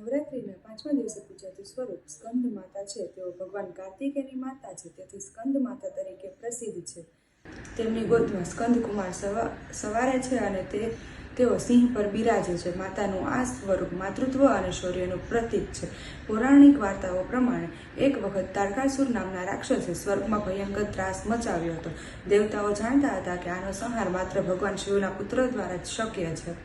નવરાત્રિના 5મા દિવસે પૂજાતું સ્વરૂપ સ્કંદ માતા છે. તેઓ ભગવાન કાર્તિકેયની માતા છે, તેથી સ્કંદ માતા તરીકે પ્રસિદ્ધ છે. તેમની ગોદમાં સ્કંદ કુમાર સવારે છે અને તેઓ સિંહ પર બિરાજે છે. માતાનું આ સ્વરૂપ માતૃત્વ અને શૌર્યનું પ્રતીક છે. પૌરાણિક વાર્તાઓ પ્રમાણે એક વખત તારકાસુર નામના રાક્ષસે સ્વર્ગમાં ભયંકર ત્રાસ મચાવ્યો હતો. દેવતાઓ જાણતા હતા કે આનો સંહાર માત્ર ભગવાન શિવના પુત્ર દ્વારા જ શક્ય છે.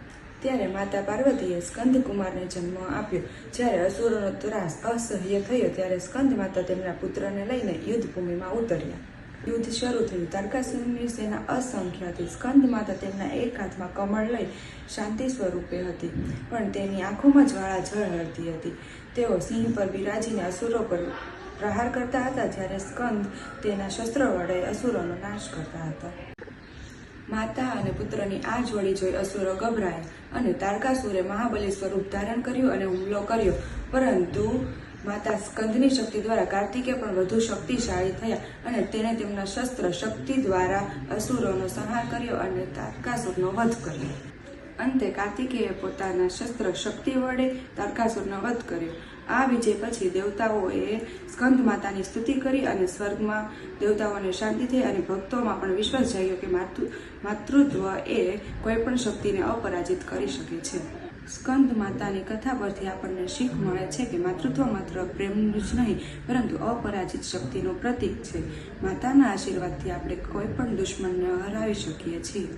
ત્યારે માતા પાર્વતીએ સ્કંદ કુમારને જન્મ આપ્યો. જ્યારે અસુરોનો ત્રાસ અસહ્ય થયો ત્યારે સ્કંદ માતા તેમના પુત્રને લઈને યુદ્ધભૂમિમાં ઉતર્યા. યુદ્ધ શરૂ થયું. તારકાસુરની સેના અસંખ્ય હતી. સ્કંદ માતા તેમના એક હાથમાં કમળ લઈ શાંતિ સ્વરૂપે હતી, પણ તેની આંખોમાં જ્વાળા ઝળહળતી હતી. તેઓ સિંહ પર બિરાજીને અસુરો પર પ્રહાર કરતા હતા, જ્યારે સ્કંદ તેના શસ્ત્ર વડે અસુરોનો નાશ કરતા હતા. માતા અને પુત્રની આ જોડી જોઈ અસુરો ગભરાયા અને તારકાસુરે મહાબલી સ્વરૂપ ધારણ કર્યું અને હુમલો કર્યો. પરંતુ માતા સ્કંદની શક્તિ દ્વારા કાર્તિકેય પણ વધુ શક્તિશાળી થયા અને તેણે તેમના શસ્ત્ર શક્તિ દ્વારા અસુરોનો સંહાર કર્યો અને તારકાસુરનો વધ કર્યો. અંતે કાર્તિકેયે પોતાના શસ્ત્ર શક્તિ વડે તારકાસુરનો વધ કર્યો. આ વિજય પછી દેવતાઓએ સ્કંદ માતાની સ્તુતિ કરી અને સ્વર્ગમાં દેવતાઓને શાંતિ થઈ અને ભક્તોમાં પણ વિશ્વાસ જાગ્યો કે માતૃત્વ એ કોઈ પણ શક્તિને અપરાજિત કરી શકે છે. સ્કંદ માતાની કથા પરથી આપણને શીખ મળે છે કે માતૃત્વ માત્ર પ્રેમનું જ નહીં, પરંતુ અપરાજિત શક્તિનું પ્રતીક છે. માતાના આશીર્વાદથી આપણે કોઈ પણ દુશ્મનને હરાવી શકીએ છીએ.